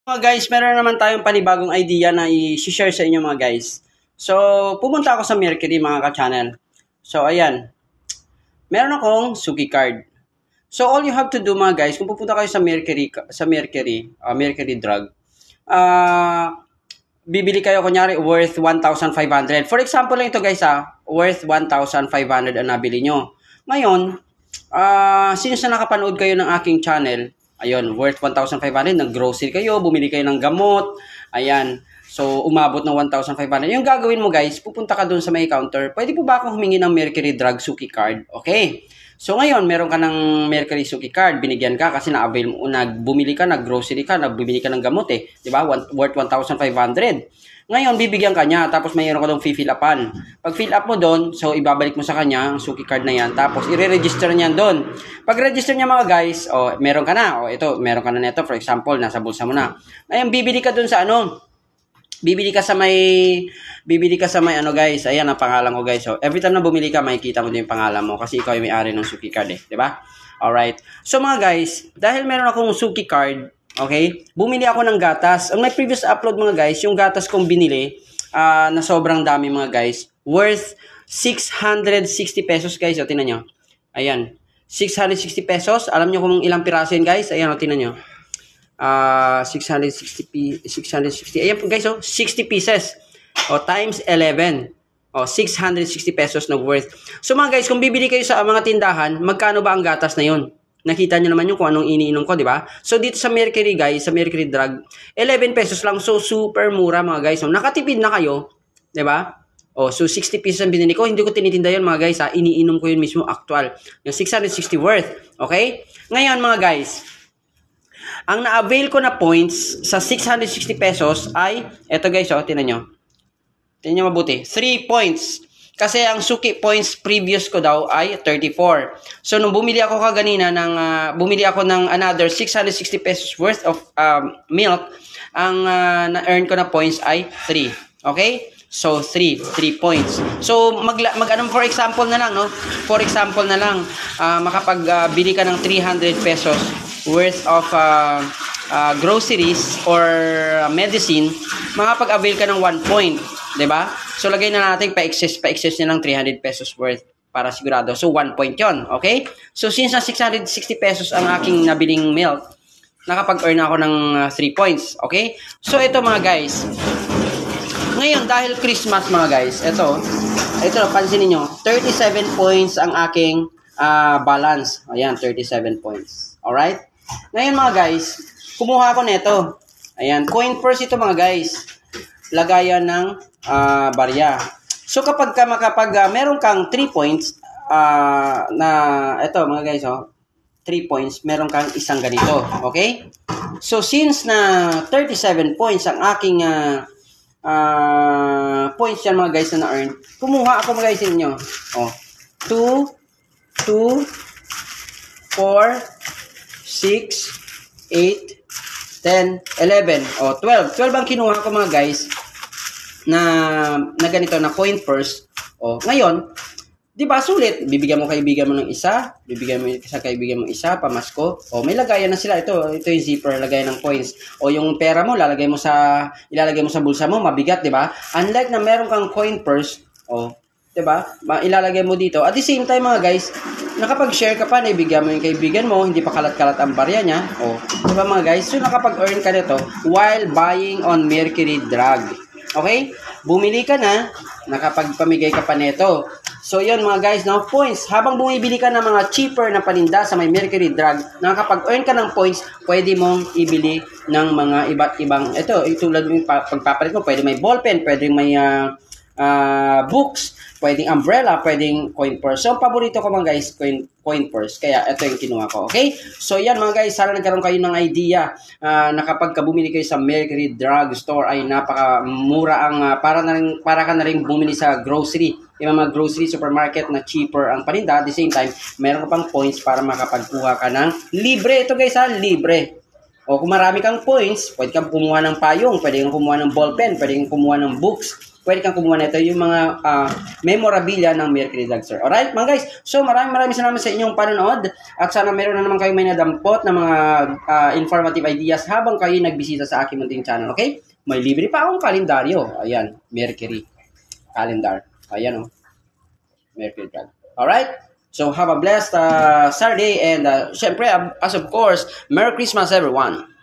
Mga guys, meron naman tayong panibagong idea na i-share sa inyo mga guys. So, pumunta ako sa Mercury mga ka-channel. So, ayan. Meron akong Suki card. So, all you have to do mga guys, kung pupunta kayo sa Mercury Drug, bibili kayo kunyari worth 1,500. For example lang ito guys worth 1,500 ang nabili nyo. Ngayon, since na nakapanood kayo ng aking channel, ayun, worth 1,500, nag-grocery kayo, bumili kayo ng gamot, ayan, so umabot ng 1,500. Yung gagawin mo guys, pupunta ka dun sa may counter, pwede po ba akong humingi ng Mercury Drug Suki card? Okay. So ngayon, meron ka ng Mercury Suki card, binigyan ka kasi na-avail mo, bumili ka, nag-grocery ka, nagbibili ka ng gamot di ba? Worth 1,500. Ngayon, bibigyan ka niya, tapos mayroon ka doon fill upan. Pag fill up mo doon, so ibabalik mo sa kanya ang Suki card na yan, tapos i-register niya doon. Pag register niya mga guys, meron ka na, ito, meron ka na nito, for example, nasa bulsa mo na. Ngayon, bibili ka doon sa bibili ka sa may ano guys, ayan ang pangalan ko guys. So, every time na bumili ka, makikita mo din yung pangalan mo kasi ikaw yung may-ari ng Suki card di ba? Alright. So mga guys, dahil meron akong Suki card, okay, bumili ako ng gatas. Ang may previous upload mga guys, yung gatas kong binili, na sobrang dami mga guys, worth 660 pesos guys. O, tinan nyo. Ayan. 660 pesos. Alam nyo kung ilang piraso yun guys? Ayan o, tinan nyo. 660. Ayan po guys, 60 pieces. Times 11. 660 pesos na worth. So mga guys, kung bibili kayo sa mga tindahan, magkano ba ang gatas na yun? Nakita nyo naman yung kung anong iniinom ko, di ba? So dito sa Mercury guys, sa Mercury Drug, 11 pesos lang. So super mura mga guys. So nakatipid na kayo, di ba? So 60 pesos ang binili ko. Hindi ko tinitinda yun mga guys iniinom ko yun mismo actual. Yung 660 worth. Okay? Ngayon mga guys, ang na-avail ko na points sa 660 pesos ay, eto guys tinan nyo. Tinan nyo mabuti. 3 points. Kasi ang Suki points previous ko daw ay 34. So, nung bumili ako kaganina bumili ako ng another 660 pesos worth of milk, ang na-earn ko na points ay 3. Okay? So, 3 points. So, for example na lang, no? For example na lang, makapagbili ka ng 300 pesos worth of groceries or medicine, makapag-avail ka ng 1 point. Diba? So, lagay na natin pa-excess na ng 300 pesos worth para sigurado. So, 1 point yon. Okay? So, since na 660 pesos ang aking nabiling milk, nakapag-earn ako ng 3 points. Okay? So, ito mga guys. Ngayon, dahil Christmas mga guys, ito, pansinin nyo, 37 points ang aking balance. Ayan, 37 points. Alright? Ngayon mga guys, kumuha ako nito. Ayan, coin purse ito mga guys. Lagayan ng barya. So kapag meron kang 3 points na ito mga guys 3 points, meron kang isang ganito. Okay? So since na 37 points ang aking points yan mga guys na na-earn, kumuha ako mga guys ninyo. 2, 4, 6, 8, 10, 11, 12. 12 ang kinuha ko mga guys na ganito na coin purse. Ngayon, 'di ba sulit? Bibigyan mo kaibigan mo ng isa, bibigyan mo sa kaibigan mo isa, pamasko. May lagayan na sila. Ito yung zipper, lagayan ng coins. Yung pera mo ilalagay mo sa bulsa mo, mabigat, 'di ba? Unlike na meron kang coin purse, 'di ba? Ilalagay mo dito. At the same time mga guys, nakapag-share ka pa, naibigyan mo yung kaibigan mo, hindi pa kalat-kalat ang barya niya. Diba mga guys? So, nakapag-earn ka nito while buying on Mercury Drug. Okay? Bumili ka na, nakapagpamigay ka pa nito. So, yun mga guys, now points. Habang bumibili ka ng mga cheaper na paninda sa may Mercury Drug, nakapag-earn ka ng points, pwede mong ibili ng mga iba't ibang, tulad yung pagpapalit mo, pwede may ballpen, pwede may books, pwedeng umbrella, pwedeng coin purse. So, paborito ko mga guys, coin purse. Kaya, ito yung kinuha ko. Okay? So, yan mga guys, sana nagkaroon kayo ng idea na kapag bumili kayo sa Mercury Drug Store ay napakamura ang, para ka na rin bumili sa grocery. Yung mga grocery supermarket na cheaper ang paninda. At the same time, meron ka pang points para makapagkuha ka ng libre. Ito guys libre. O kung marami kang points, pwede kang kumuha ng payong, pwede kang kumuha ng ballpen, pwede kang kumuha ng books, pwede kang kumuha nito yung mga memorabilia ng Mercury Drug Store. Alright, mga guys. So, maraming salamat sa inyong panonood at sana meron na naman kayo may nadampot na mga informative ideas habang kayo nagbisita sa aking munting channel. Okay? May libre pa akong kalendaryo. Ayan, Mercury calendar. Ayan, oh. Mercury Drug. Alright? So, have a blessed Saturday and syempre, as of course, Merry Christmas everyone!